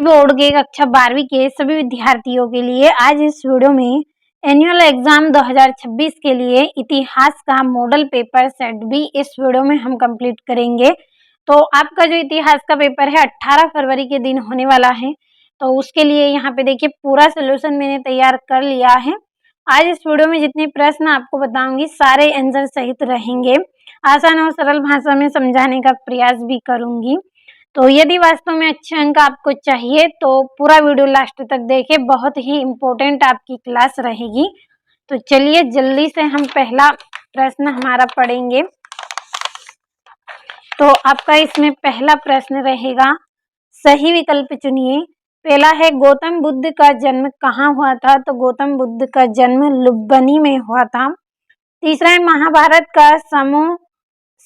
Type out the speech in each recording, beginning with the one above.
Board के कक्षा 12वीं के सभी विद्यार्थियों के लिए आज इस वीडियो में एनुअल एग्जाम 2026 के लिए इतिहास का मॉडल पेपर सेट भी इस वीडियो में हम कंप्लीट करेंगे। तो आपका जो इतिहास का पेपर है 18 फरवरी के दिन होने वाला है, तो उसके लिए यहाँ पे देखिए पूरा सोल्यूशन मैंने तैयार कर लिया है। आज इस वीडियो में जितने प्रश्न आपको बताऊंगी सारे आंसर सहित रहेंगे। आसान और सरल भाषा में समझाने का प्रयास भी करूंगी। तो यदि वास्तव में अच्छे अंक आपको चाहिए तो पूरा वीडियो लास्ट तक देखें, बहुत ही इम्पोर्टेंट आपकी क्लास रहेगी। तो चलिए जल्दी से हम पहला प्रश्न हमारा पढ़ेंगे। तो आपका इसमें पहला प्रश्न रहेगा, सही विकल्प चुनिए। पहला है गौतम बुद्ध का जन्म कहाँ हुआ था, तो गौतम बुद्ध का जन्म लुम्बिनी में हुआ था। तीसरा है महाभारत का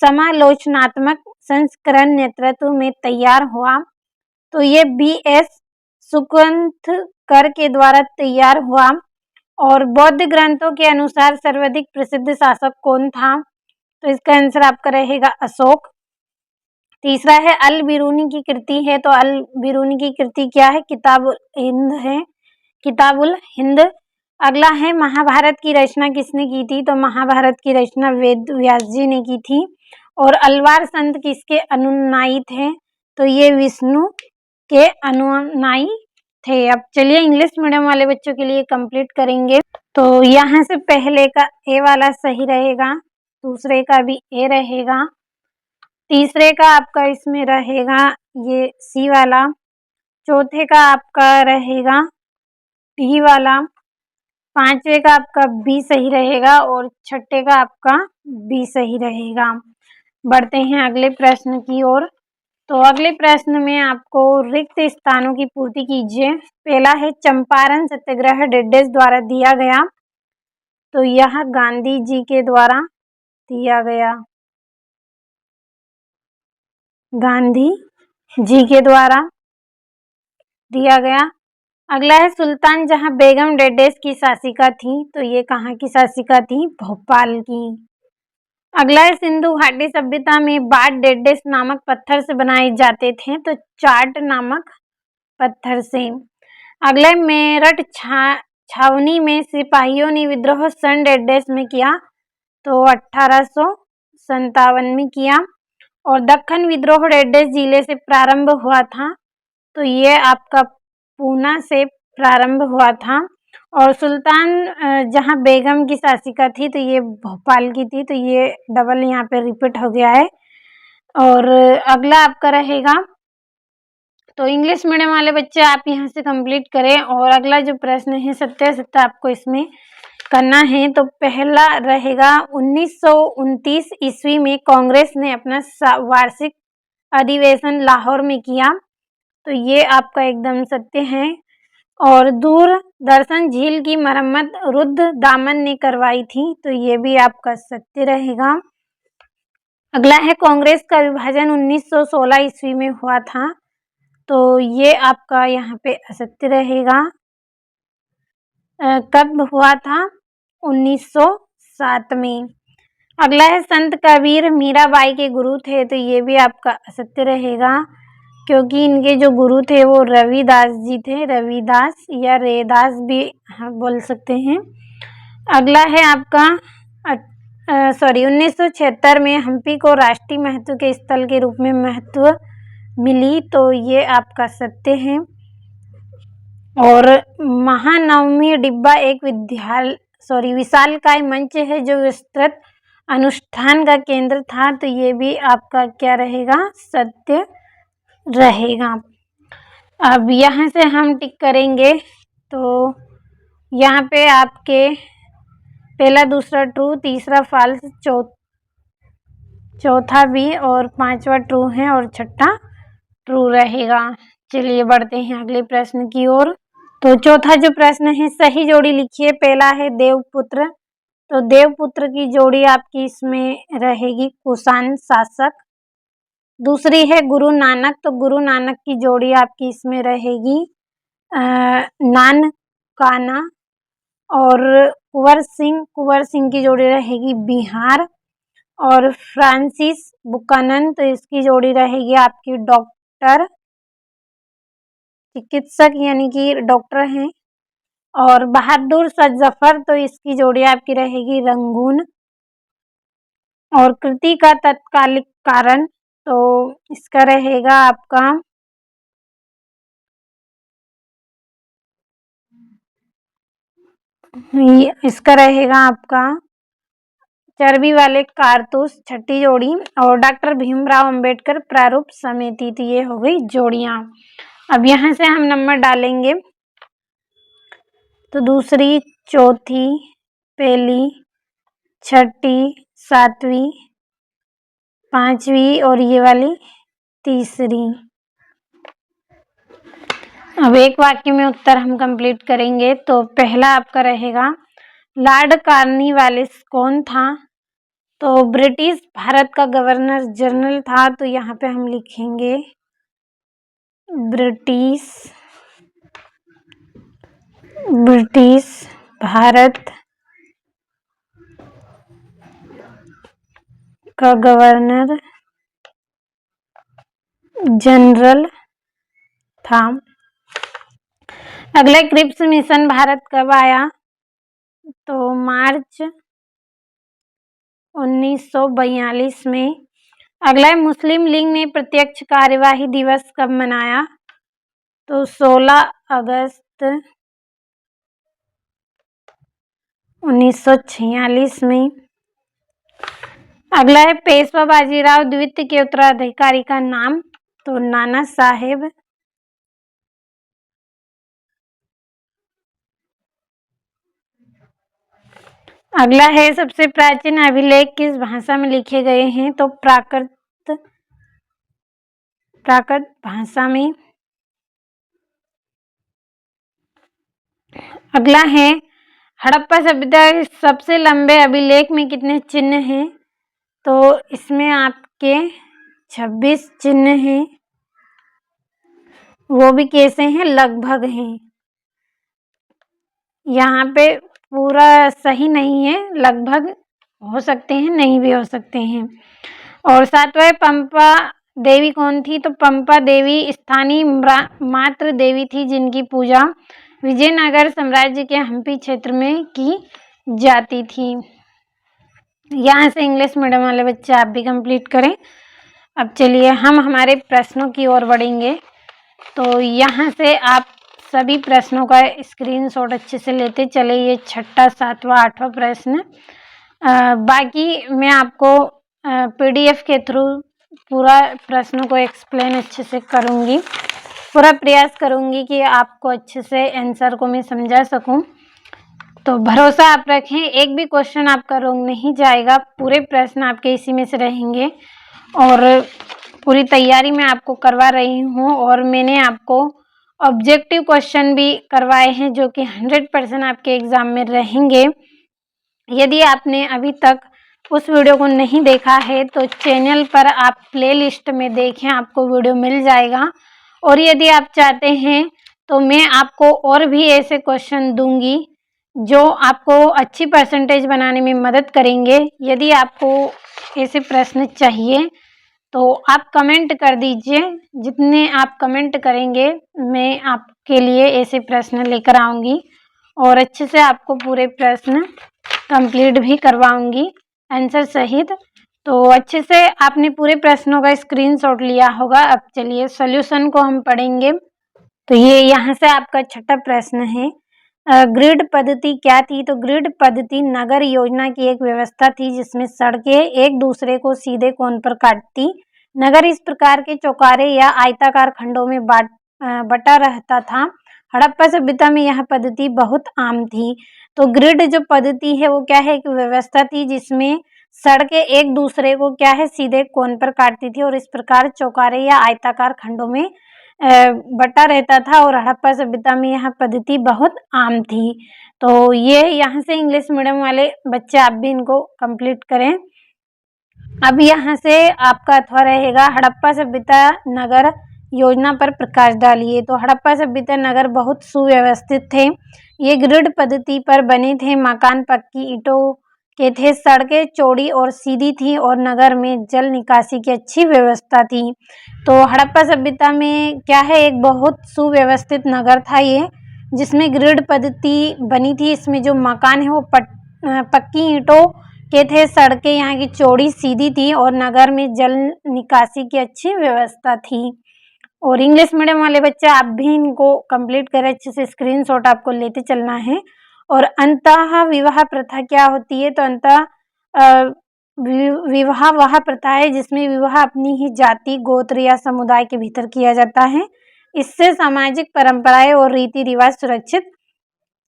समालोचनात्मक संस्करण नेतृत्व में तैयार हुआ, तो ये बी.एस. सुखवंतकर के द्वारा तैयार हुआ। और बौद्ध ग्रंथों के अनुसार सर्वाधिक प्रसिद्ध शासक कौन था, तो इसका आंसर आपका रहेगा अशोक। तीसरा है अल बिरूनी की कृति है, तो अल बिरूनी की कृति क्या है, किताबुल हिंद है, किताबुल हिंद। अगला है महाभारत की रचना किसने की थी, तो महाभारत की रचना वेद व्यास जी ने की थी। और अलवार संत किसके अनुयायी थे, तो ये विष्णु के अनुयायी थे। अब चलिए इंग्लिश मीडियम वाले बच्चों के लिए कंप्लीट करेंगे। तो यहाँ से पहले का ए वाला सही रहेगा, दूसरे का भी ए रहेगा, तीसरे का आपका इसमें रहेगा ये सी वाला, चौथे का आपका रहेगा डी वाला, पांचवे का आपका बी सही रहेगा और छठे का आपका बी सही रहेगा। बढ़ते हैं अगले प्रश्न की ओर। तो अगले प्रश्न में आपको रिक्त स्थानों की पूर्ति कीजिए। पहला है चंपारण सत्याग्रह डेडेस द्वारा दिया गया, तो यह गांधी जी के द्वारा दिया गया, गांधी जी के द्वारा दिया गया। अगला है सुल्तान जहां बेगम डेडेस की शासिका थी, तो ये कहाँ की शासिका थी, भोपाल की। अगला है सिंधु घाटी सभ्यता में बाट डेडेस नामक पत्थर से बनाए जाते थे, तो चाट नामक पत्थर से। अगला है मेरठ छावनी में सिपाहियों ने विद्रोह सन डेडेस में किया, तो 1857 में किया। और दक्खन विद्रोह डेडेस जिले से प्रारंभ हुआ था, तो ये आपका पूना से प्रारंभ हुआ था। और सुल्तान जहां बेगम की शासिका थी, तो ये भोपाल की थी, तो ये डबल यहाँ पे रिपीट हो गया है। और अगला आपका रहेगा, तो इंग्लिश मीडियम वाले बच्चे आप यहाँ से कंप्लीट करें। और अगला जो प्रश्न है सत्य आपको इसमें करना है। तो पहला रहेगा 1929 ईस्वी में कांग्रेस ने अपना वार्षिक अधिवेशन लाहौर में किया, तो ये आपका एकदम सत्य है। और दूरदर्शन झील की मरम्मत रुद्र दामन ने करवाई थी, तो ये भी आपका सत्य रहेगा। अगला है कांग्रेस का विभाजन 1916 ईस्वी में हुआ था, तो ये आपका यहाँ पे असत्य रहेगा। कब हुआ था, 1907 में। अगला है संत कबीर मीराबाई के गुरु थे, तो ये भी आपका असत्य रहेगा, क्योंकि इनके जो गुरु थे वो रविदास जी थे, रविदास या रेदास भी बोल सकते हैं। अगला है आपका 1976 में हम्पी को राष्ट्रीय महत्व के स्थल के रूप में महत्व मिली, तो ये आपका सत्य है। और महानवमी डिब्बा एक विशालकाय मंच है जो विस्तृत अनुष्ठान का केंद्र था, तो ये भी आपका क्या रहेगा, सत्य रहेगा। अब यहाँ से हम टिक करेंगे, तो यहाँ पे आपके पहला दूसरा ट्रू, तीसरा फॉल्स, चौथा भी और पांचवा ट्रू है और छठा ट्रू रहेगा। चलिए बढ़ते हैं अगले प्रश्न की ओर। तो चौथा जो प्रश्न है सही जोड़ी लिखिए। पहला है देवपुत्र, तो देवपुत्र की जोड़ी आपकी इसमें रहेगी कुषाण शासक। दूसरी है गुरु नानक, तो गुरु नानक की जोड़ी आपकी इसमें रहेगी नानकाना। और कुंवर सिंह की जोड़ी रहेगी बिहार। और फ्रांसिस बुकानन, तो इसकी जोड़ी रहेगी आपकी डॉक्टर चिकित्सक यानी कि डॉक्टर हैं। और बहादुर शाह जफर, तो इसकी जोड़ी आपकी रहेगी रंगून। और कृति का तत्कालिक कारण, तो इसका रहेगा आपका इसका रहेगा आपका चर्बी वाले कारतूस, छठी जोड़ी। और डॉक्टर भीमराव अंबेडकर प्रारूप समिति, तो ये हो गई जोड़ियां। अब यहाँ से हम नंबर डालेंगे, तो दूसरी, चौथी, पहली, छठी, सातवीं, पांचवी और ये वाली तीसरी। अब एक वाक्य में उत्तर हम कंप्लीट करेंगे। तो पहला आपका रहेगा, लॉर्ड कॉर्नवालिस कौन था? तो ब्रिटिश भारत का गवर्नर जनरल था। तो यहाँ पे हम लिखेंगे ब्रिटिश भारत का गवर्नर जनरल था। अगला, क्रिप्स मिशन भारत कब आया? तो मार्च 1942 में। अगला है, मुस्लिम लीग ने प्रत्यक्ष कार्यवाही दिवस कब मनाया? तो 16 अगस्त 1946 में। अगला है, पेशवा बाजीराव द्वितीय के उत्तराधिकारी का नाम? तो नाना साहेब। अगला है, सबसे प्राचीन अभिलेख किस भाषा में लिखे गए हैं? तो प्राकृत भाषा में। अगला है, हड़प्पा सभ्यता के सबसे लंबे अभिलेख में कितने चिन्ह हैं? तो इसमें आपके 26 चिन्ह हैं। वो भी कैसे हैं? लगभग हैं। यहाँ पे पूरा सही नहीं है, लगभग हो सकते हैं, नहीं भी हो सकते हैं। और सातवां, पंपा देवी कौन थी? तो पंपा देवी स्थानीय मातृ देवी थी, जिनकी पूजा विजयनगर साम्राज्य के हम्पी क्षेत्र में की जाती थी। यहाँ से इंग्लिश मीडियम वाले बच्चे आप भी कंप्लीट करें। अब चलिए हम हमारे प्रश्नों की ओर बढ़ेंगे। तो यहाँ से आप सभी प्रश्नों का स्क्रीनशॉट अच्छे से लेते चले। ये छठा, सातवां, आठवां प्रश्न। बाकी मैं आपको PDF के थ्रू पूरा प्रश्नों को एक्सप्लेन अच्छे से करूँगी। पूरा प्रयास करूँगी कि आपको अच्छे से आंसर को मैं समझा सकूँ। तो भरोसा आप रखें, एक भी क्वेश्चन आपका रॉन्ग नहीं जाएगा। पूरे प्रश्न आपके इसी में से रहेंगे। और पूरी तैयारी मैं आपको करवा रही हूँ। और मैंने आपको ऑब्जेक्टिव क्वेश्चन भी करवाए हैं, जो कि 100% आपके एग्जाम में रहेंगे। यदि आपने अभी तक उस वीडियो को नहीं देखा है, तो चैनल पर आप प्लेलिस्ट में देखें, आपको वीडियो मिल जाएगा। और यदि आप चाहते हैं तो मैं आपको और भी ऐसे क्वेश्चन दूंगी जो आपको अच्छी परसेंटेज बनाने में मदद करेंगे। यदि आपको ऐसे प्रश्न चाहिए तो आप कमेंट कर दीजिए। जितने आप कमेंट करेंगे, मैं आपके लिए ऐसे प्रश्न लेकर आऊँगी और अच्छे से आपको पूरे प्रश्न कंप्लीट भी करवाऊँगी आंसर सहित। तो अच्छे से आपने पूरे प्रश्नों का स्क्रीनशॉट लिया होगा। अब चलिए सॉल्यूशन को हम पढ़ेंगे। तो ये यहाँ से आपका छठा प्रश्न है, ग्रिड पद्धति क्या थी? तो ग्रिड पद्धति नगर योजना की एक व्यवस्था थी, जिसमें सड़कें एक दूसरे को सीधे कोण पर काटती। नगर इस प्रकार के चौकारे या आयताकार खंडों में बटा रहता था। हड़प्पा सभ्यता में यह पद्धति बहुत आम थी। तो ग्रिड जो पद्धति है वो क्या है? एक व्यवस्था थी जिसमें सड़कें एक दूसरे को क्या है? सीधे कोण पर काटती थी और इस प्रकार चौकारे या आयताकार खंडों में बटा रहता था। और हड़प्पा सभ्यता में यह पद्धति बहुत आम थी। तो ये यहाँ से इंग्लिश मीडियम वाले बच्चे आप भी इनको कंप्लीट करें। अब यहाँ से आपका अथवा रहेगा, हड़प्पा सभ्यता नगर योजना पर प्रकाश डालिए। तो हड़प्पा सभ्यता नगर बहुत सुव्यवस्थित थे। ये ग्रिड पद्धति पर बने थे। मकान पक्की ईंटों के थे। सड़कें चौड़ी और सीधी थी और नगर में जल निकासी की अच्छी व्यवस्था थी। तो हड़प्पा सभ्यता में क्या है, एक बहुत सुव्यवस्थित नगर था ये, जिसमें ग्रिड पद्धति बनी थी। इसमें जो मकान है वो पक्की ईंटों के थे। सड़कें यहाँ की चौड़ी सीधी थी और नगर में जल निकासी की अच्छी व्यवस्था थी। और इंग्लिश मीडियम वाले बच्चे आप भी इनको कंप्लीट करें अच्छे से, स्क्रीनशॉट आपको लेते चलना है। और अंतः विवाह प्रथा क्या होती है, तो अंतः विवाह वह प्रथा है जिसमें विवाह अपनी ही जाति, गोत्र या समुदाय के भीतर किया जाता है। इससे सामाजिक परंपराएं और रीति रिवाज सुरक्षित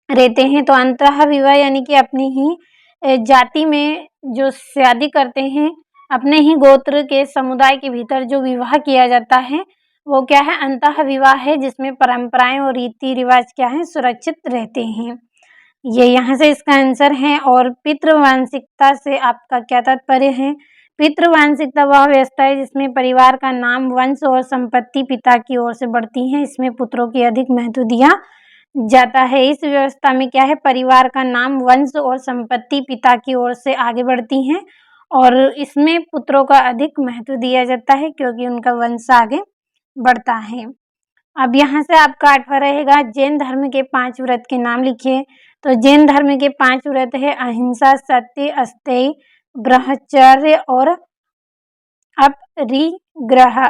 रहते हैं। तो अंतः विवाह यानी कि अपनी ही जाति में जो शादी करते हैं, अपने ही गोत्र के समुदाय के भीतर जो विवाह किया जाता है वो क्या है, अंतः विवाह है, जिसमें परंपराएं और रीति रिवाज क्या है, सुरक्षित रहते हैं। ये यहाँ से इसका आंसर है। और पितृवांशिकता से आपका क्या तात्पर्य है? पितृवांशिकता वह व्यवस्था है जिसमें परिवार का नाम, वंश और संपत्ति पिता की ओर से बढ़ती है। इसमें पुत्रों की अधिक महत्व दिया जाता है। इस व्यवस्था में क्या है, परिवार का नाम, वंश और संपत्ति पिता की ओर से आगे बढ़ती है और इसमें पुत्रों का अधिक महत्व दिया जाता है क्योंकि उनका वंश आगे बढ़ता है। अब यहाँ से आपका 8वां रहेगा, जैन धर्म के 5 व्रत के नाम लिखिए। तो जैन धर्म के 5 व्रत है अहिंसा, सत्य, अस्तेय, ब्रह्मचर्य और अपरिग्रह।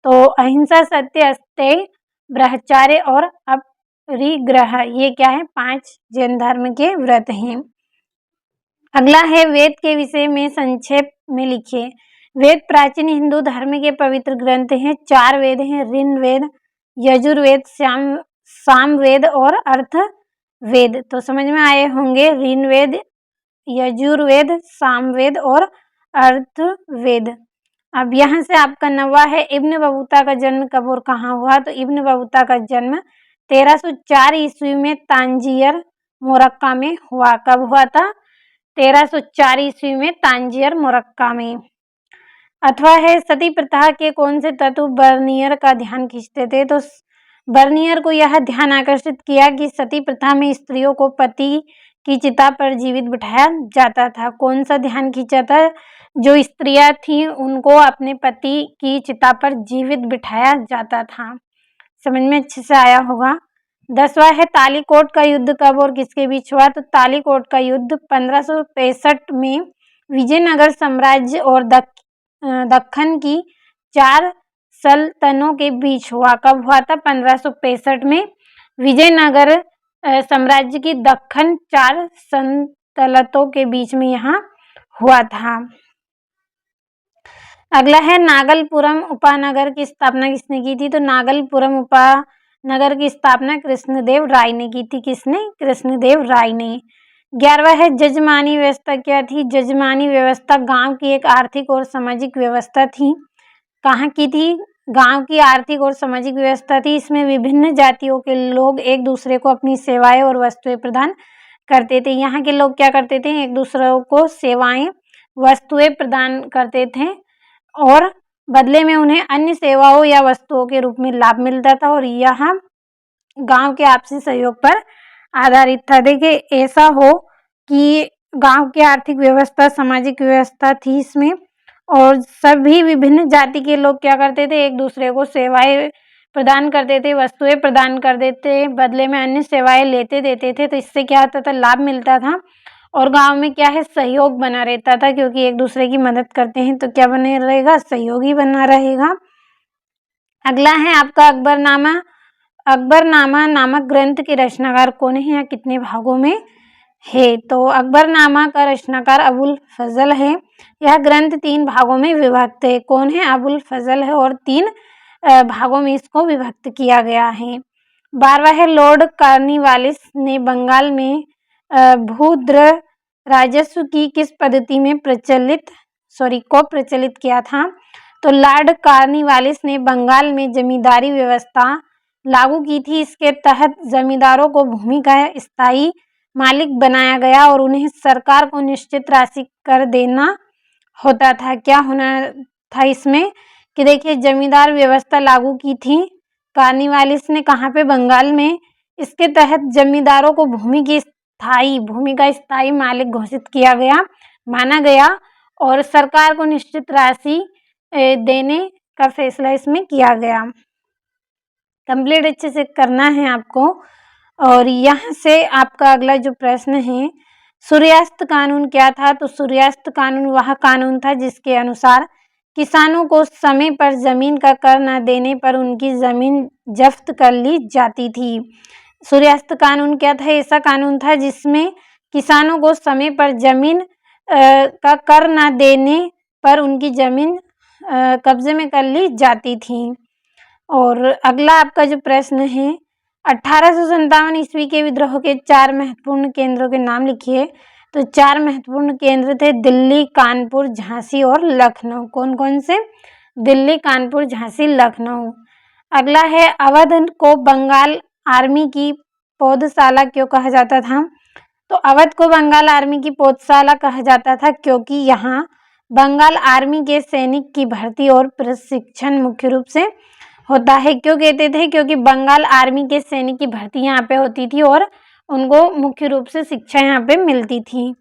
तो अहिंसा, सत्य, अस्तेय, ब्रह्मचर्य और अपरिग्रह, ये क्या है, 5 जैन धर्म के व्रत हैं। अगला है वेद के विषय में संक्षेप में लिखिए। वेद प्राचीन हिंदू धर्म के पवित्र ग्रंथ हैं। 4 वेद हैं, ऋग्वेद, यजुर्वेद, सामवेद और अथर्ववेद। तो समझ में आए होंगे, ऋग्वेद, यजुर्वेद, सामवेद और अथर्ववेद। अब यहाँ से आपका 9वां है, इब्न बतूता का जन्म कब और कहाँ हुआ? तो इब्न बतूता का जन्म 1304 ईस्वी में तांजियर मोरक्का में हुआ। कब हुआ था? 1304 ईस्वी में तांजियर मोरक्का में। अथवा है, सती प्रथा के कौन से तत्व बर्नियर का ध्यान खींचते थे? तो बर्नियर को यह ध्यान आकर्षित किया कि सती प्रथा में स्त्रियों को पति की चिता पर जीवित बिठाया जाता था। कौन सा ध्यान खींचा था? जो स्त्रियां थीं उनको अपने पति की चिता पर जीवित बिठाया जाता था। समझ में अच्छे से आया होगा। 10वां है, तालीकोट का युद्ध कब और किसके बीच हुआ? तो तालीकोट का युद्ध 1565 में विजयनगर साम्राज्य और दक्कन की 4 सल्तनतों के बीच हुआ। कब हुआ था? 1565 में विजयनगर साम्राज्य की दक्कन 4 सल्तनतों के बीच में यहाँ हुआ था। अगला है, नागलपुरम उपनगर की स्थापना किसने की थी? तो नागलपुरम उपनगर की स्थापना कृष्णदेव राय ने की थी। किसने? कृष्णदेव राय ने। 11वां है, जजमानी व्यवस्था क्या थी? जजमानी व्यवस्था गांव की एक आर्थिक और सामाजिक व्यवस्था थी। कहाँ की थी? गांव की आर्थिक और सामाजिक व्यवस्था थी। इसमें विभिन्न जातियों के लोग एक दूसरे को अपनी सेवाएं और वस्तुएं प्रदान करते थे। यहाँ के लोग क्या करते थे? एक दूसरे को सेवाएं, वस्तुएं प्रदान करते थे और बदले में उन्हें अन्य सेवाओं या वस्तुओं के रूप में लाभ मिलता था और यह गांव के आपसी सहयोग पर आधारित था। देखिए, ऐसा हो कि गांव की आर्थिक व्यवस्था, सामाजिक व्यवस्था थी इसमें और सभी विभिन्न जाति के लोग क्या करते थे? एक दूसरे को सेवाएं प्रदान करते थे, वस्तुएं प्रदान कर देते, बदले में अन्य सेवाएं लेते देते थे। तो इससे क्या होता था? लाभ मिलता था और गांव में क्या है? सहयोग बना रहता था, क्योंकि एक दूसरे की मदद करते हैं तो क्या बने रहेगा? सहयोग ही बना रहेगा। अगला है आपका अकबरनामा। अकबरनामा नामक ग्रंथ के रचनाकार कौन है या कितने भागों में है? तो अकबरनामा का रचनाकार अबुल फजल है। यह ग्रंथ 3 भागों में विभक्त है। कौन है? अबुल फजल है और 3 भागों में इसको विभक्त किया गया है। 12वां है, लॉर्ड कॉर्नवालिस ने बंगाल में भूद्र राजस्व की किस पद्धति में प्रचलित किया था? तो लॉर्ड कॉर्नवालिस ने बंगाल में जमींदारी व्यवस्था लागू की थी। इसके तहत जमींदारों को भूमि का स्थायी मालिक बनाया गया और उन्हें सरकार को निश्चित राशि कर देना होता था। क्या होना था इसमें कि देखिए, जमींदार व्यवस्था लागू की थी कॉर्नवालिस ने। कहाँ पे? बंगाल में। इसके तहत जमींदारों को भूमि की स्थायी भूमि का स्थायी मालिक घोषित किया गया माना गया और सरकार को निश्चित राशि देने का फैसला इसमें किया गया। कंप्लीट अच्छे से करना है आपको। और यहाँ से आपका अगला जो प्रश्न है, सूर्यास्त कानून क्या था? तो सूर्यास्त कानून वह कानून था जिसके अनुसार किसानों को समय पर जमीन का कर न देने पर उनकी जमीन जब्त कर ली जाती थी। सूर्यास्त कानून क्या था? ऐसा कानून था जिसमें किसानों को समय पर जमीन का कर न देने पर उनकी जमीन कब्जे में कर ली जाती थी। और अगला आपका जो प्रश्न है, 1857 ईस्वी के विद्रोह के 4 महत्वपूर्ण केंद्रों के नाम लिखिए। तो 4 महत्वपूर्ण केंद्र थे दिल्ली, कानपुर, झांसी और लखनऊ। कौन कौन से? दिल्ली, कानपुर, झांसी, लखनऊ। अगला है, अवध को बंगाल आर्मी की पौधशाला क्यों कहा जाता था? तो अवध को बंगाल आर्मी की पौधशाला कहा जाता था क्योंकि यहाँ बंगाल आर्मी के सैनिक की भर्ती और प्रशिक्षण मुख्य रूप से होता है। क्यों कहते थे? क्योंकि बंगाल आर्मी के सैनिक की भर्ती यहाँ पे होती थी और उनको मुख्य रूप से शिक्षा यहाँ पे मिलती थी।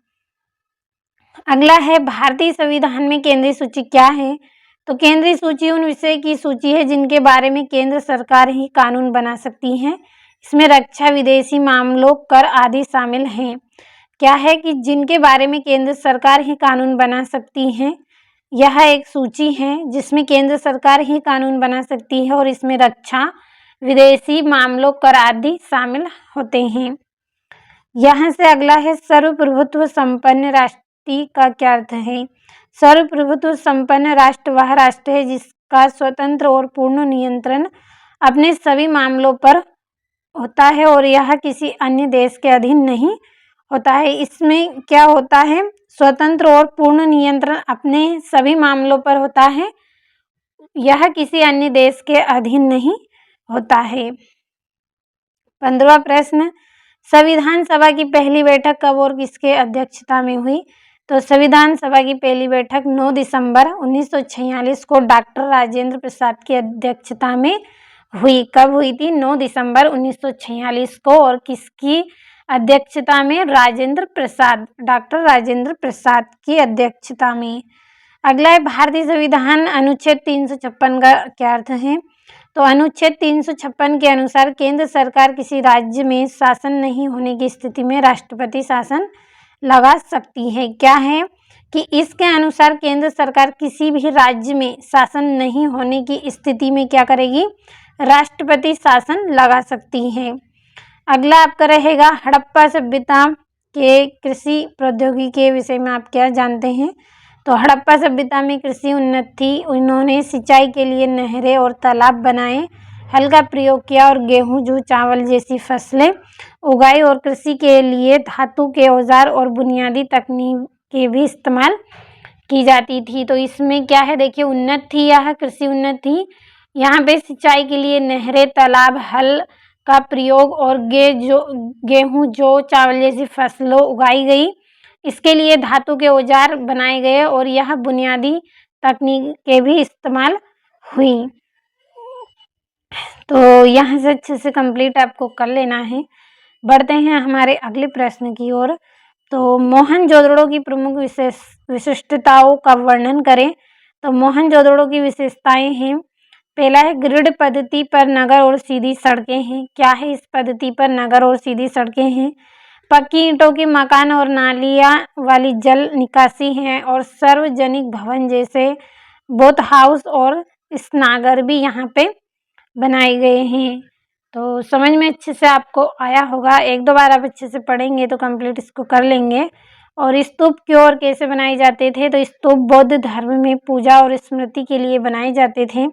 अगला है, भारतीय संविधान में केंद्रीय सूची क्या है? तो केंद्रीय सूची उन विषय की सूची है जिनके बारे में केंद्र सरकार ही कानून बना सकती है। इसमें रक्षा, विदेशी मामलों, कर आदि शामिल हैं। क्या है कि जिनके बारे में केंद्र सरकार ही कानून बना सकती है, यह एक सूची है जिसमें केंद्र सरकार ही कानून बना सकती है और इसमें रक्षा, विदेशी मामलों, कर आदि शामिल होते हैं। यहाँ से अगला है, सर्वप्रभुत्व संपन्न राष्ट्र का क्या अर्थ है? सर्वप्रभुत्व संपन्न राष्ट्र वह राष्ट्र है जिसका स्वतंत्र और पूर्ण नियंत्रण अपने सभी मामलों पर होता है और यह किसी अन्य देश के अधीन नहीं होता है। इसमें क्या होता है? स्वतंत्र और पूर्ण नियंत्रण अपने सभी मामलों पर होता है, यह किसी अन्य देश के अधीन नहीं होता है। 15वां प्रश्न, संविधान सभा की पहली बैठक कब और किसके अध्यक्षता में हुई? तो संविधान सभा की पहली बैठक 9 दिसंबर 1946 को डॉक्टर राजेंद्र प्रसाद की अध्यक्षता में हुई। कब हुई थी? 9 दिसंबर 1946 को। और किसकी अध्यक्षता में? राजेंद्र प्रसाद, डॉक्टर राजेंद्र प्रसाद की अध्यक्षता में। अगला है, भारतीय संविधान अनुच्छेद 356 का क्या अर्थ है? तो अनुच्छेद 356 के अनुसार केंद्र सरकार किसी राज्य में शासन नहीं होने की स्थिति में राष्ट्रपति शासन लगा सकती है। क्या है कि इसके अनुसार केंद्र सरकार किसी भी राज्य में शासन नहीं होने की स्थिति में क्या करेगी? राष्ट्रपति शासन लगा सकती है। अगला आपका रहेगा, हड़प्पा सभ्यता के कृषि प्रौद्योगिकी के विषय में आप क्या जानते हैं? तो हड़प्पा सभ्यता में कृषि उन्नत थी। उन्होंने सिंचाई के लिए नहरें और तालाब बनाए, हल का प्रयोग किया और गेहूं, जौ, चावल जैसी फसलें उगाई और कृषि के लिए धातु के औजार और बुनियादी तकनीक के भी इस्तेमाल की जाती थी। तो इसमें क्या है? देखिए, उन्नत थी, यह कृषि उन्नत थी। यहाँ पे सिंचाई के लिए नहरें, तालाब, हल का प्रयोग और गेहूं, जौ, चावल जैसी फसलों उगाई गई। इसके लिए धातु के औजार बनाए गए और यह बुनियादी तकनीक के भी इस्तेमाल हुई। तो यहाँ से अच्छे से कंप्लीट आपको कर लेना है। बढ़ते हैं हमारे अगले प्रश्न की ओर। तो मोहनजोदड़ो की प्रमुख विशिष्टताओं का वर्णन करें। तो मोहनजोदड़ो की विशेषताएं हैं, पहला है, ग्रिड पद्धति पर नगर और सीधी सड़कें हैं। क्या है इस पद्धति पर? नगर और सीधी सड़कें हैं। पक्की ईंटों के मकान और नालियां वाली जल निकासी है और सार्वजनिक भवन जैसे बोट हाउस और स्नागर भी यहाँ पे बनाए गए हैं। तो समझ में अच्छे से आपको आया होगा। एक दो बार आप अच्छे से पढ़ेंगे तो कंप्लीट इसको कर लेंगे। और स्तूप क्यों और कैसे बनाए जाते थे? तो स्तूप बौद्ध धर्म में पूजा और स्मृति के लिए बनाए जाते थे।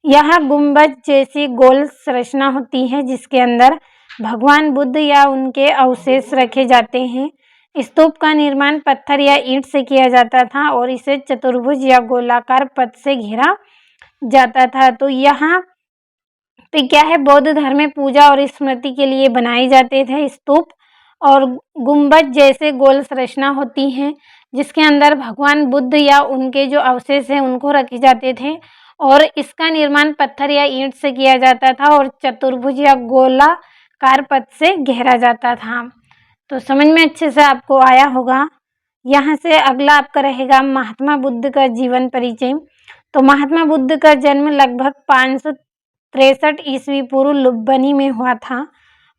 यहाँ गुंबज जैसी गोल संरचना होती है जिसके अंदर भगवान बुद्ध या उनके अवशेष रखे जाते हैं। स्तूप का निर्माण पत्थर या ईंट से किया जाता था और इसे चतुर्भुज या गोलाकार पथ से घेरा जाता था। तो यहाँ पे क्या है? बौद्ध धर्म में पूजा और स्मृति के लिए बनाए जाते थे स्तूप। और गुंबज जैसे गोल संरचना होती है जिसके अंदर भगवान बुद्ध या उनके जो अवशेष हैं उनको रखे जाते थे और इसका निर्माण पत्थर या ईंट से किया जाता था और चतुर्भुज या गोलाकार पथ से घेरा जाता था। तो समझ में अच्छे से आपको आया होगा। यहाँ से अगला आपका रहेगा महात्मा बुद्ध का जीवन परिचय। तो महात्मा बुद्ध का जन्म लगभग 563 ईस्वी पूर्व लुम्बिनी में हुआ था।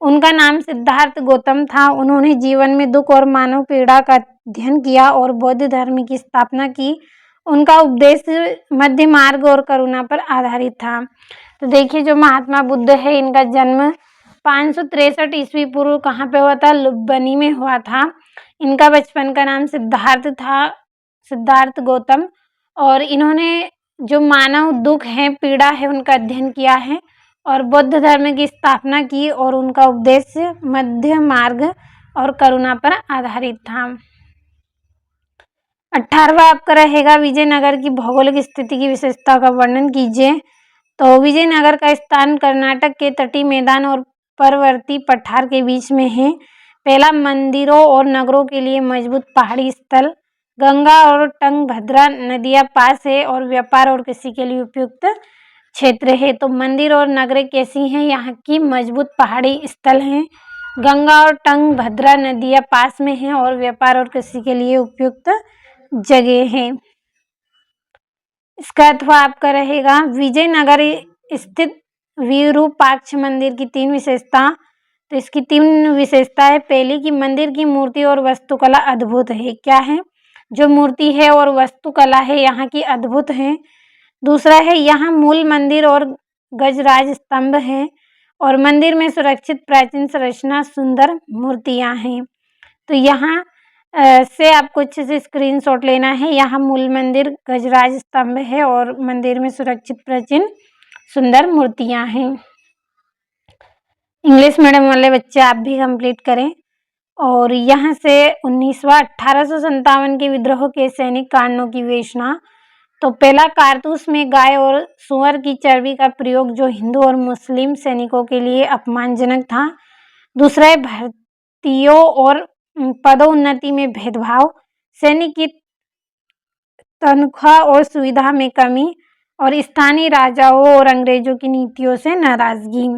उनका नाम सिद्धार्थ गौतम था। उन्होंने जीवन में दुख और मानव पीड़ा का अध्ययन किया और बौद्ध धर्म की स्थापना की। उनका उपदेश मध्य मार्ग और करुणा पर आधारित था। तो देखिए, जो महात्मा बुद्ध है, इनका जन्म 563 ईस्वी पूर्व कहाँ पे हुआ था? लुम्बिनी में हुआ था। इनका बचपन का नाम सिद्धार्थ था, सिद्धार्थ गौतम। और इन्होंने जो मानव दुख है, पीड़ा है, उनका अध्ययन किया है और बौद्ध धर्म की स्थापना की और उनका उपदेश मध्य मार्ग और करुणा पर आधारित था। 18वां आपका रहेगा विजयनगर की भौगोलिक स्थिति की विशेषता का वर्णन कीजिए। तो विजयनगर का स्थान कर्नाटक के तटीय मैदान और पर्वतीय पठार के बीच में है। पहला, मंदिरों और नगरों के लिए मजबूत पहाड़ी स्थल, गंगा और टंगभद्रा नदियां पास है और व्यापार और कृषि के लिए उपयुक्त क्षेत्र है। तो मंदिर और नगरें कैसी हैं? यहाँ की मजबूत पहाड़ी स्थल हैं, गंगा और टंगभद्रा नदियां पास में हैं और व्यापार और कृषि के लिए उपयुक्त जगह है। इसका अथवा आपका रहेगा विजयनगर स्थित विरूपाक्ष मंदिर की 3 विशेषता। तो इसकी 3 विशेषता है। पहली, की मंदिर की मूर्ति और वास्तुकला अद्भुत है। क्या है? जो मूर्ति है और वास्तुकला है यहाँ की अद्भुत है। दूसरा है, यहाँ मूल मंदिर और गजराज स्तंभ है और मंदिर में सुरक्षित प्राचीन संरचना, सुंदर मूर्तियां हैं। तो यहाँ से आपको अच्छे से स्क्रीनशॉट लेना है। यहाँ मूल मंदिर, गजराज स्तंभ है और मंदिर में सुरक्षित प्राचीन सुंदर मूर्तियां हैं। इंग्लिश मीडियम वाले बच्चे आप भी कंप्लीट करें। और यहाँ से 19वां 1857 के विद्रोह के सैनिक कारणों की विवेचना। तो पहला, कारतूस में गाय और सुअर की चर्बी का प्रयोग जो हिंदू और मुस्लिम सैनिकों के लिए अपमानजनक था। दूसरा है, भर्तियों और पदोन्नति में भेदभाव, सैनिक की तनख्वाह और सुविधा में कमी और स्थानीय राजाओं और अंग्रेजों की नीतियों से नाराजगी।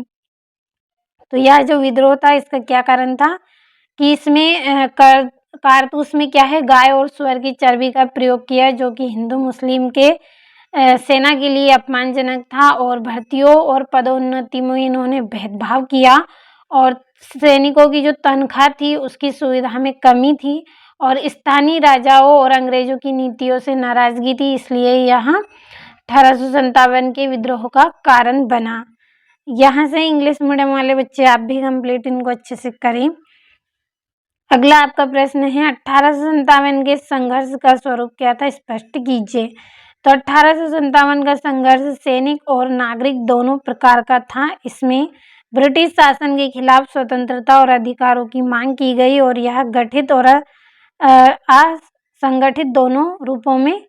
तो यह जो विद्रोह था, इसका क्या कारण था कि इसमें कारतूस में क्या है, गाय और सुअर की चर्बी का प्रयोग किया जो कि हिंदू मुस्लिम के सेना के लिए अपमानजनक था। और भर्तियों और पदोन्नति में इन्होंने भेदभाव किया और सैनिकों की जो तनख्वाह थी उसकी सुविधा में कमी थी और स्थानीय राजाओं और अंग्रेजों की नीतियों से नाराजगी थी। इसलिए यहाँ 1857 के विद्रोह का कारण बना। यहाँ से इंग्लिश मीडियम वाले बच्चे आप भी कंप्लीट इनको अच्छे से करें। अगला आपका प्रश्न है 1857 के संघर्ष का स्वरूप क्या था, स्पष्ट कीजिए। तो 1857 का संघर्ष सैनिक और नागरिक दोनों प्रकार का था। इसमें ब्रिटिश शासन के खिलाफ स्वतंत्रता और अधिकारों की मांग की गई और यह गठित और असंगठित दोनों रूपों में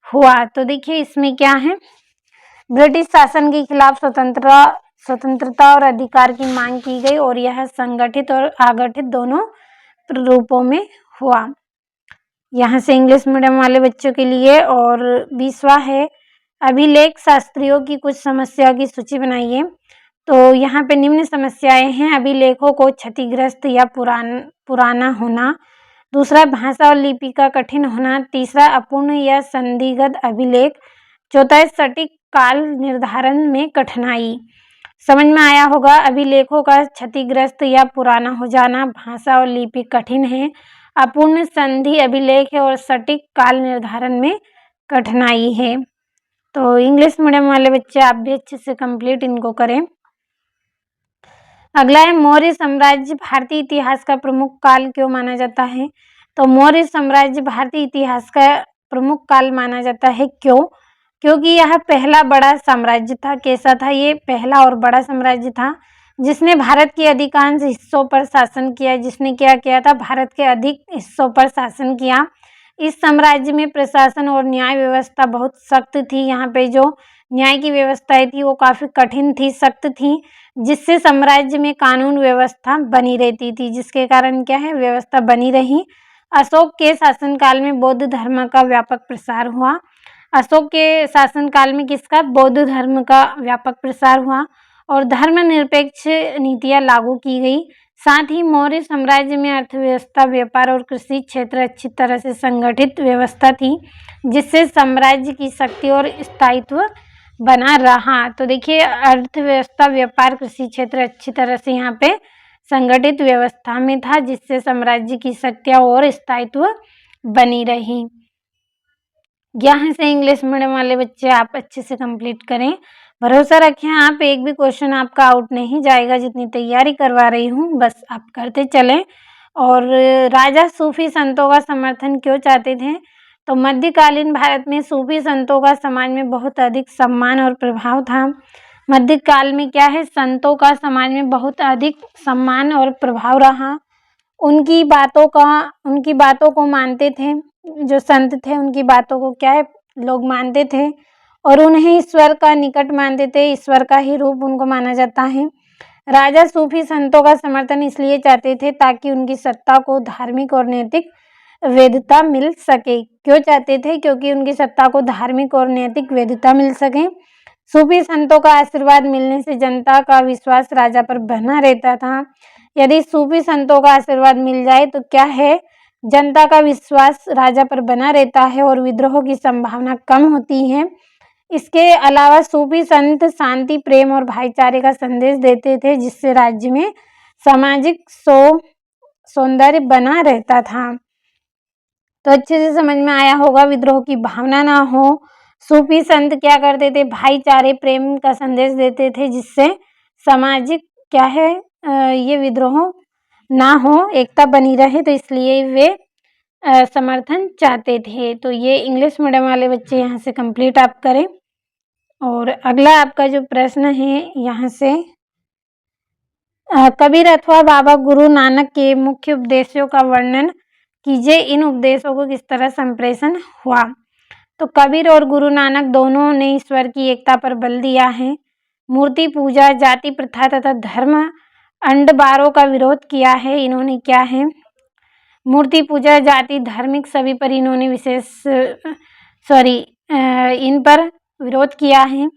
हुआ। तो देखिए, इसमें क्या है, ब्रिटिश शासन के खिलाफ स्वतंत्रता और अधिकार की मांग की गई और यह संगठित और अगठित दोनों रूपों में हुआ। यहाँ से इंग्लिश मीडियम वाले बच्चों के लिए। और 20वां है, अभिलेख शास्त्रियों की कुछ समस्याओं की सूची बनाइए। तो यहाँ पे निम्न समस्याएं हैं। अभिलेखों को क्षतिग्रस्त या पुराना होना। दूसरा, भाषा और लिपि का कठिन होना। तीसरा, अपूर्ण या संदिग्ध अभिलेख। चौथा, सटीक काल निर्धारण में कठिनाई। समझ में आया होगा। अभिलेखों का क्षतिग्रस्त या पुराना हो जाना, भाषा और लिपि कठिन है, अपूर्ण संधि अभिलेख है और सटीक काल निर्धारण में कठिनाई है। तो इंग्लिश मीडियम वाले बच्चे आप भी अच्छे से कंप्लीट इनको करें। अगला है, मौर्य साम्राज्य भारतीय इतिहास का प्रमुख काल क्यों माना जाता है। तो मौर्य साम्राज्य भारतीय इतिहास का प्रमुख काल माना जाता है। क्यों? क्योंकि यह पहला बड़ा साम्राज्य था। कैसा था ये? पहला और बड़ा साम्राज्य था जिसने भारत के अधिकांश हिस्सों पर शासन किया। जिसने क्या किया था? भारत के अधिक हिस्सों पर शासन किया। इस साम्राज्य में प्रशासन और न्याय व्यवस्था बहुत सख्त थी। यहाँ पे जो न्याय की व्यवस्थाएं थी वो काफी कठिन थी, सख्त थी, जिससे साम्राज्य में कानून व्यवस्था बनी रहती थी, जिसके कारण क्या है, व्यवस्था बनी रही। अशोक के शासनकाल में बौद्ध धर्म का व्यापक प्रसार हुआ। अशोक के शासनकाल में किसका? बौद्ध धर्म का व्यापक प्रसार हुआ और धर्मनिरपेक्ष नीतियां लागू की गई। साथ ही मौर्य साम्राज्य में अर्थव्यवस्था, व्यापार और कृषि क्षेत्र अच्छी तरह से संगठित व्यवस्था थी, जिससे साम्राज्य की शक्ति और स्थायित्व बना रहा। तो देखिए अर्थव्यवस्था, व्यापार, कृषि क्षेत्र अच्छी तरह से यहाँ पे संगठित व्यवस्था में था, जिससे साम्राज्य की शक्ति और स्थायित्व बनी रही। यहाँ से इंग्लिश मीडियम वाले बच्चे आप अच्छे से कंप्लीट करें। भरोसा रखें आप, एक भी क्वेश्चन आपका आउट नहीं जाएगा। जितनी तैयारी करवा रही हूँ बस आप करते चलें। और राजा सूफी संतों का समर्थन क्यों चाहते थे? तो मध्यकालीन भारत में सूफी संतों का समाज में बहुत अधिक सम्मान और प्रभाव था। मध्यकाल में क्या है, संतों का समाज में बहुत अधिक सम्मान और प्रभाव रहा। उनकी बातों को मानते थे, जो संत थे उनकी बातों को क्या है, लोग मानते थे और उन्हें ईश्वर का निकट मानते थे, ईश्वर का ही रूप उनको माना जाता है। राजा सूफी संतों का समर्थन इसलिए चाहते थे ताकि उनकी सत्ता को धार्मिक और नैतिक वैधता मिल सके। क्यों चाहते थे? क्योंकि उनकी सत्ता को धार्मिक और नैतिक वैधता मिल सके। सूफी संतों का आशीर्वाद मिलने से जनता का विश्वास राजा पर बना रहता था। यदि सूफी संतों का आशीर्वाद मिल जाए तो क्या है, जनता का विश्वास राजा पर बना रहता है और विद्रोह की संभावना कम होती है। इसके अलावा सूफी संत शांति, प्रेम और भाईचारे का संदेश देते थे, जिससे राज्य में सामाजिक सौंदर्य बना रहता था। तो अच्छे से समझ में आया होगा, विद्रोह की भावना ना हो। सूफी संत क्या करते थे, भाईचारे, प्रेम का संदेश देते थे, जिससे सामाजिक क्या है, ये विद्रोह ना हो, एकता बनी रहे, तो इसलिए वे समर्थन चाहते थे। तो ये इंग्लिश मीडियम वाले बच्चे यहाँ से कंप्लीट आप करें। और अगला आपका जो प्रश्न है यहाँ से, कबीर अथवा बाबा गुरु नानक के मुख्य उपदेशों का वर्णन कीजिए। इन उपदेशों को किस तरह संप्रेषण हुआ? तो कबीर और गुरु नानक दोनों ने ईश्वर की एकता पर बल दिया है। मूर्ति पूजा, जाति प्रथा तथा धर्म अंडबारों का विरोध किया है। इन्होंने क्या है, मूर्ति पूजा, जाति, धार्मिक सभी पर इन्होंने इन पर विरोध किया है।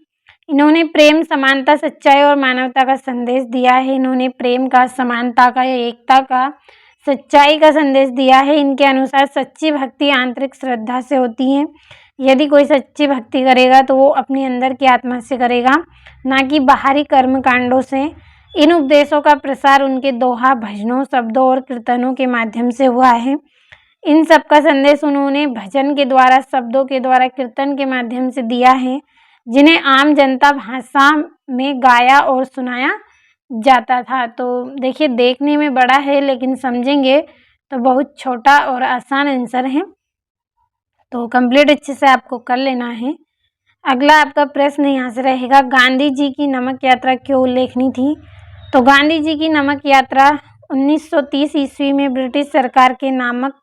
इन्होंने प्रेम, समानता, सच्चाई और मानवता का संदेश दिया है। इन्होंने प्रेम का, समानता का, एकता का, सच्चाई का संदेश दिया है। इनके अनुसार सच्ची भक्ति आंतरिक श्रद्धा से होती है। यदि कोई सच्ची भक्ति करेगा तो वो अपने अंदर की आत्मा से करेगा, ना कि बाहरी कर्म कांडों से। इन उपदेशों का प्रसार उनके दोहा, भजनों, शब्दों और कीर्तनों के माध्यम से हुआ है। इन सब का संदेश उन्होंने भजन के द्वारा, शब्दों के द्वारा, कीर्तन के माध्यम से दिया है, जिन्हें आम जनता भाषा में गाया और सुनाया जाता था। तो देखिए देखने में बड़ा है, लेकिन समझेंगे तो बहुत छोटा और आसान आंसर है। तो कंप्लीट अच्छे से आपको कर लेना है। अगला आपका प्रश्न यहाँ से रहेगा, गांधी जी की नमक यात्रा क्यों उल्लेखनीय थी? तो गांधी जी की नमक यात्रा 1930 ईस्वी में ब्रिटिश सरकार के नमक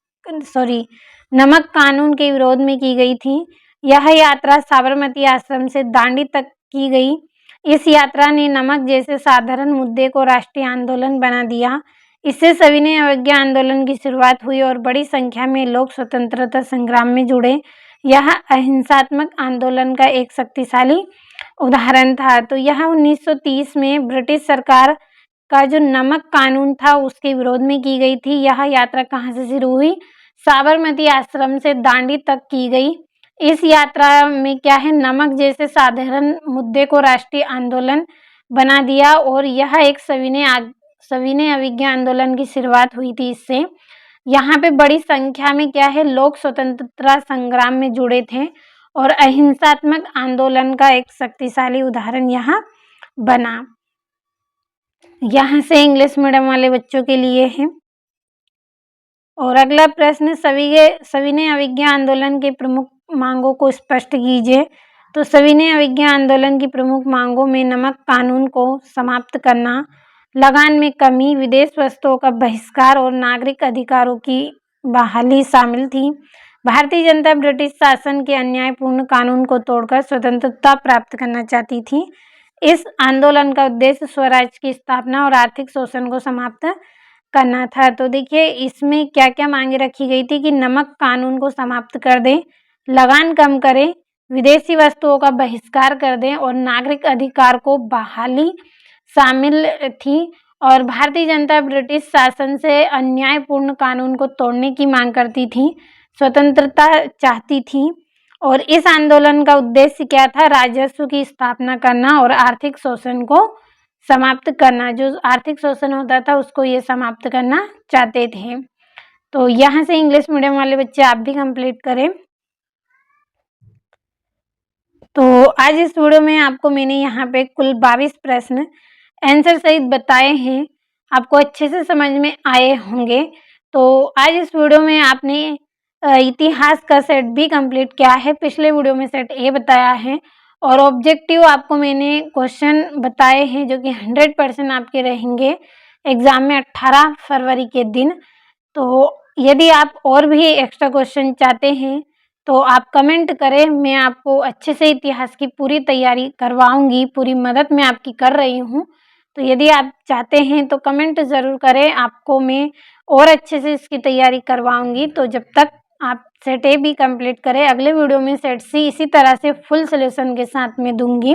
कानून के विरोध में की गई थी। यह यात्रा साबरमती आश्रम से दांडी तक की गई। इस यात्रा ने नमक जैसे साधारण मुद्दे को राष्ट्रीय आंदोलन बना दिया। इससे सविनय अवज्ञा आंदोलन की शुरुआत हुई और बड़ी संख्या में लोग स्वतंत्रता संग्राम में जुड़े। यह अहिंसात्मक आंदोलन का एक शक्तिशाली उदाहरण था। तो यह 1930 में ब्रिटिश सरकार का जो नमक कानून था उसके विरोध में की गई थी। यह यात्रा कहाँ से शुरू हुई? साबरमती आश्रम से दांडी तक की गई। इस यात्रा में क्या है, नमक जैसे साधारण मुद्दे को राष्ट्रीय आंदोलन बना दिया और यह एक सविनय अवज्ञा आंदोलन की शुरुआत हुई थी। इससे यहाँ पे बड़ी संख्या में क्या है, लोग स्वतंत्रता संग्राम में जुड़े थे और अहिंसात्मक आंदोलन का एक शक्तिशाली उदाहरण यहाँ बना। यहाँ से इंग्लिश मीडियम वाले बच्चों के लिए है। और अगला प्रश्न, सविनय अवज्ञा आंदोलन के प्रमुख मांगों को स्पष्ट कीजिए। तो सविनय अवज्ञा आंदोलन की प्रमुख मांगों में नमक कानून को समाप्त करना, लगान में कमी, विदेश वस्तुओं का बहिष्कार और नागरिक अधिकारों की बहाली शामिल थी। भारतीय जनता ब्रिटिश शासन के अन्यायपूर्ण कानून को तोड़कर स्वतंत्रता प्राप्त करना चाहती थी। इस आंदोलन का उद्देश्य स्वराज की स्थापना और आर्थिक शोषण को समाप्त करना था। तो देखिए इसमें क्या क्या मांगे रखी गई थी कि नमक कानून को समाप्त कर दें, लगान कम करें, विदेशी वस्तुओं का बहिष्कार कर दें और नागरिक अधिकार को बहाली शामिल थी। और भारतीय जनता ब्रिटिश शासन से अन्यायपूर्ण कानून को तोड़ने की मांग करती थी, स्वतंत्रता चाहती थी। और इस आंदोलन का उद्देश्य क्या था? राजस्व की स्थापना करना और आर्थिक शोषण को समाप्त करना। जो आर्थिक शोषण होता था उसको ये समाप्त करना चाहते थे। तो यहाँ से इंग्लिश मीडियम वाले बच्चे आप भी कंप्लीट करें। तो आज इस वीडियो में आपको मैंने यहाँ पे कुल 22 प्रश्न आंसर सहित बताए हैं, आपको अच्छे से समझ में आए होंगे। तो आज इस वीडियो में आपने इतिहास का सेट भी कंप्लीट किया है। पिछले वीडियो में सेट ए बताया है और ऑब्जेक्टिव आपको मैंने क्वेश्चन बताए हैं जो कि 100% आपके रहेंगे एग्जाम में 18 फरवरी के दिन। तो यदि आप और भी एक्स्ट्रा क्वेश्चन चाहते हैं तो आप कमेंट करें, मैं आपको अच्छे से इतिहास की पूरी तैयारी करवाऊंगी, पूरी मदद मैं आपकी कर रही हूँ। तो यदि आप चाहते हैं तो कमेंट ज़रूर करें, आपको मैं और अच्छे से इसकी तैयारी करवाऊंगी। तो जब तक आप सेट ए भी कंप्लीट करें, अगले वीडियो में सेट सी इसी तरह से फुल सोल्यूशन के साथ में दूंगी।